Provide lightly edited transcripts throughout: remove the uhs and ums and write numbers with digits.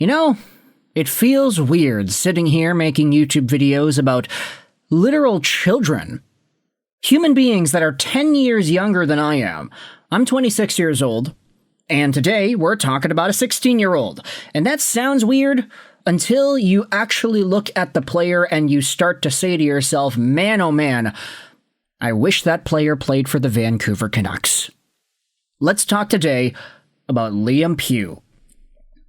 You know, it feels weird sitting here making YouTube videos about literal children. Human beings that are 10 years younger than I am. I'm 26 years old, and today we're talking about a 16-year-old. And that sounds weird until you actually look at the player and you start to say to yourself, man, oh man, I wish that player played for the Vancouver Canucks. Let's talk today about Liam Pue,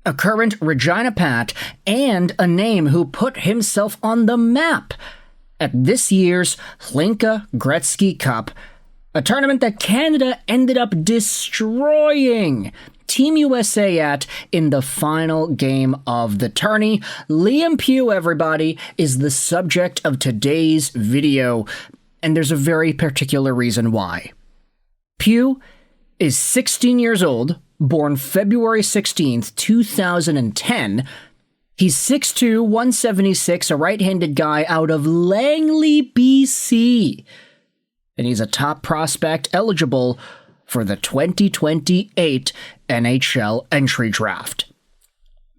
a current Regina Pat and a name who put himself on the map at this year's Hlinka Gretzky Cup, a tournament that Canada ended up destroying Team USA at in the final game of the tourney. Liam Pue, everybody, is the subject of today's video, and there's a very particular reason why. Pue is 16 years old, born February 16th, 2010. He's 6'2", 176, a right-handed guy out of Langley, BC. And he's a top prospect eligible for the 2028 NHL Entry Draft.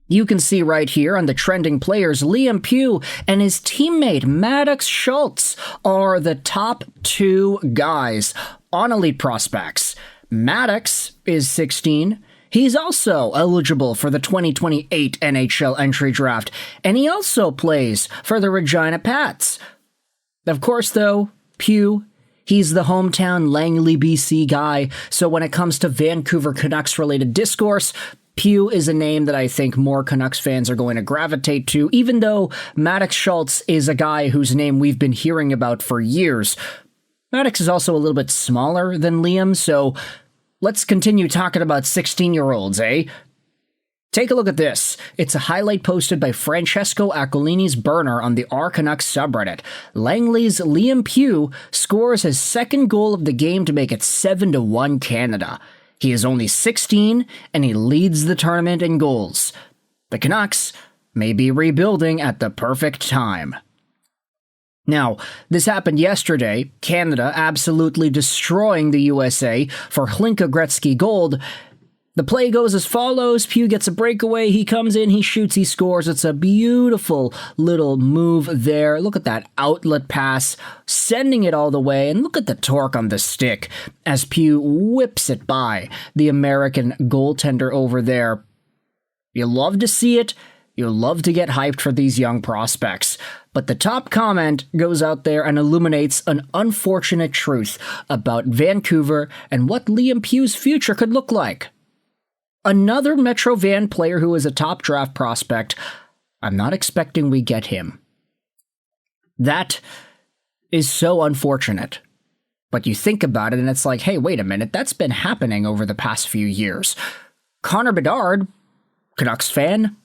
You can see right here on the trending players, Liam Pue and his teammate Maddox Schultz are the top two guys on elite prospects. Maddox is 16. He's also eligible for the 2028 NHL Entry Draft, and he also plays for the Regina Pats. Of course, though, Pue, he's the hometown Langley BC guy, so when it comes to Vancouver Canucks-related discourse, Pue is a name that I think more Canucks fans are going to gravitate to, even though Maddox Schultz is a guy whose name we've been hearing about for years. Maddox is also a little bit smaller than Liam, so let's continue talking about 16-year-olds, eh? Take a look at this. It's a highlight posted by Francesco Aquilini's burner on the R Canucks subreddit. Langley's Liam Pue scores his second goal of the game to make it 7-1 Canada. He is only 16, and he leads the tournament in goals. The Canucks may be rebuilding at the perfect time. Now, this happened yesterday, Canada absolutely destroying the USA for Hlinka Gretzky Gold. The play goes as follows. Pue gets a breakaway, he comes in, he shoots, he scores. It's a beautiful little move there. Look at that outlet pass, sending it all the way, and look at the torque on the stick as Pue whips it by the American goaltender over there. You love to see it. You love to get hyped for these young prospects. But the top comment goes out there and illuminates an unfortunate truth about Vancouver and what Liam Pue's future could look like. Another Metro Van player who is a top draft prospect, I'm not expecting we get him. That is so unfortunate. But you think about it and it's like, hey, wait a minute, that's been happening over the past few years. Connor Bedard, Canucks fan,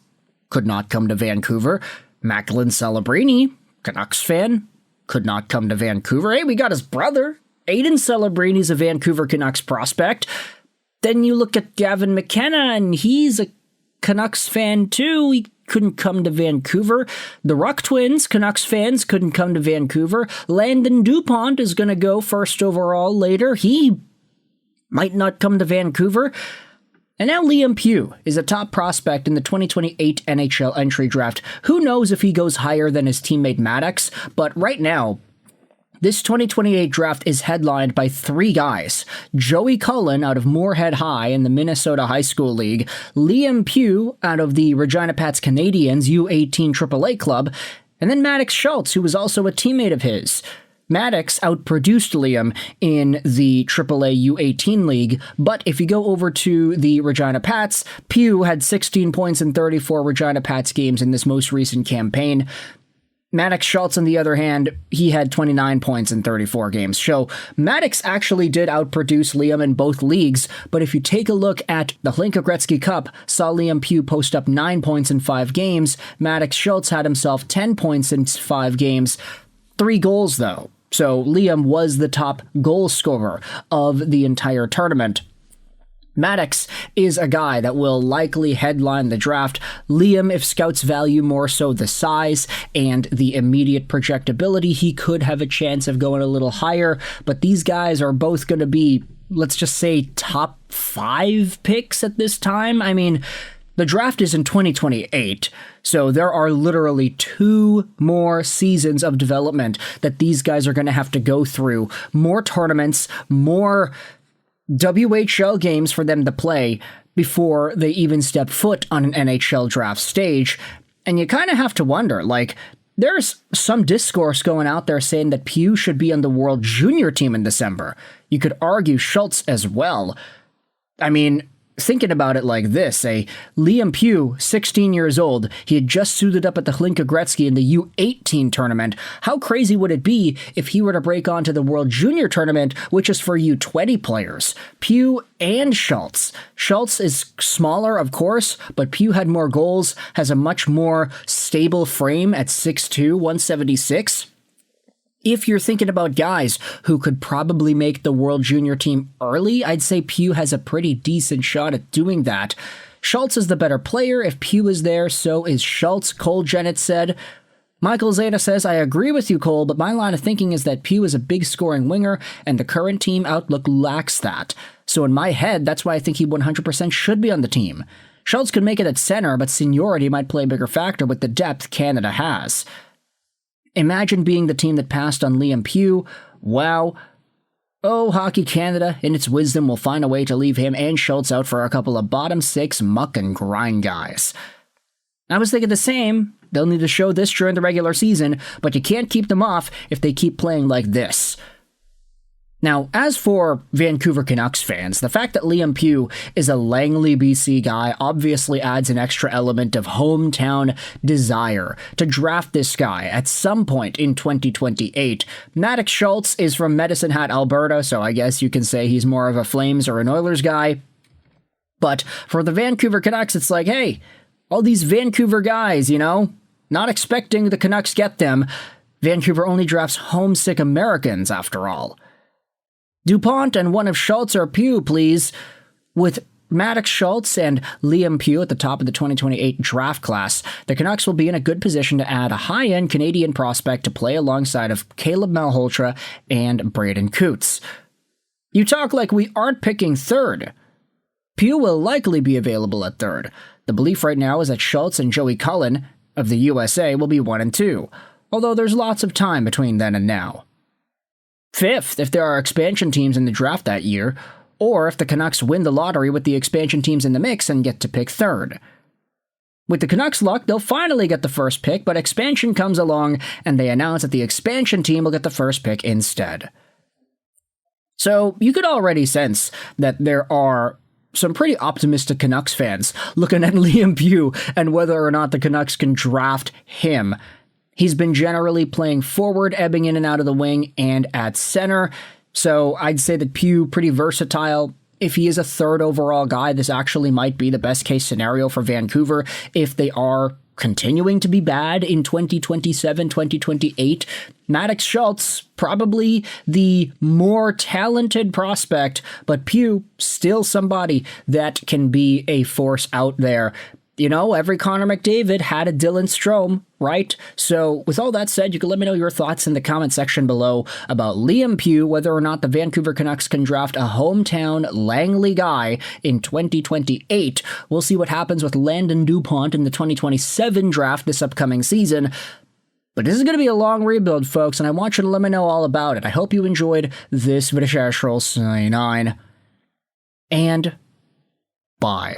could not come to Vancouver. Macklin Celebrini, Canucks fan, could not come to Vancouver. Hey, we got his brother. Aiden Celebrini's a Vancouver Canucks prospect. Then you look at Gavin McKenna, and he's a Canucks fan too. He couldn't come to Vancouver. The Ruck Twins, Canucks fans, couldn't come to Vancouver. Landon Dupont is going to go first overall later. He might not come to Vancouver. And now Liam Pue is a top prospect in the 2028 NHL Entry Draft. Who knows if he goes higher than his teammate Maddox, but right now, this 2028 draft is headlined by three guys. Joey Cullen out of Moorhead High in the Minnesota High School League, Liam Pue out of the Regina Pats Canadiens U18 AAA club, and then Maddox Schultz, who was also a teammate of his. Maddox outproduced Liam in the AAA U18 league, but if you go over to the Regina Pats, Pue had 16 points in 34 Regina Pats games in this most recent campaign. Maddox Schultz, on the other hand, he had 29 points in 34 games. So Maddox actually did outproduce Liam in both leagues, but if you take a look at the Hlinka Gretzky Cup, saw Liam Pue post up 9 points in 5 games. Maddox Schultz had himself 10 points in 5 games. 3 goals, though. So Liam was the top goal scorer of the entire tournament. Maddox is a guy that will likely headline the draft. Liam, if scouts value more so the size and the immediate projectability, he could have a chance of going a little higher, but these guys are both going to be, let's just say, top 5 picks at this time. I mean, The draft is in 2028, so there are literally 2 more seasons of development that these guys are going to have to go through. More tournaments, more WHL games for them to play before they even step foot on an NHL draft stage. And you kind of have to wonder, like, there's some discourse going out there saying that Pue should be on the World Junior team in December. You could argue Schultz as well. I mean, thinking about it like this, Liam Pue, 16 years old, he had just suited up at the Hlinka Gretzky in the U18 tournament. How crazy would it be if he were to break onto the World Junior tournament, which is for U20 players? Pue and Schultz. Schultz is smaller, of course, but Pue had more goals, has a much more stable frame at 6'2", 176. If you're thinking about guys who could probably make the World Junior team early, I'd say Pue has a pretty decent shot at doing that. Schultz is the better player. If Pue is there, so is Schultz, Cole Jennett said. Michael Zeta says, I agree with you, Cole, but my line of thinking is that Pue is a big scoring winger, and the current team outlook lacks that. So in my head, that's why I think he 100% should be on the team. Schultz could make it at center, but seniority might play a bigger factor with the depth Canada has. Imagine being the team that passed on Liam Pue. Wow. Oh, Hockey Canada, in its wisdom, will find a way to leave him and Schultz out for a couple of bottom 6 muck and grind guys. I was thinking the same. They'll need to show this during the regular season, but you can't keep them off if they keep playing like this. Now, as for Vancouver Canucks fans, the fact that Liam Pue is a Langley BC guy obviously adds an extra element of hometown desire to draft this guy at some point in 2028. Maddox Schultz is from Medicine Hat, Alberta, so I guess you can say he's more of a Flames or an Oilers guy. But for the Vancouver Canucks, it's like, hey, all these Vancouver guys, you know, not expecting the Canucks get them. Vancouver only drafts homesick Americans, after all. DuPont and one of Schultz or Pue, please. With Maddox Schultz and Liam Pue at the top of the 2028 draft class, the Canucks will be in a good position to add a high-end Canadian prospect to play alongside of Caleb Malhotra and Braden Coots. You talk like we aren't picking third. Pue will likely be available at third. The belief right now is that Schultz and Joey Cullen of the USA will be 1 and 2, although there's lots of time between then and now. Fifth, if there are expansion teams in the draft that year, or if the Canucks win the lottery with the expansion teams in the mix and get to pick third. With the Canucks' luck, they'll finally get the first pick, but expansion comes along and they announce that the expansion team will get the first pick instead. So you could already sense that there are some pretty optimistic Canucks fans looking at Liam Pue and whether or not the Canucks can draft him. He's been generally playing forward, ebbing in and out of the wing, and at center. So I'd say that Pue, pretty versatile. If he is a third overall guy, this actually might be the best case scenario for Vancouver if they are continuing to be bad in 2027, 2028. Maddox Schultz, probably the more talented prospect, but Pue, still somebody that can be a force out there. You know, every Connor McDavid had a Dylan Strome, right? So with all that said, you can let me know your thoughts in the comment section below about Liam Pue, whether or not the Vancouver Canucks can draft a hometown Langley guy in 2028. We'll see what happens with Landon DuPont in the 2027 draft this upcoming season. But this is going to be a long rebuild, folks, and I want you to let me know all about it. I hope you enjoyed this video. And bye.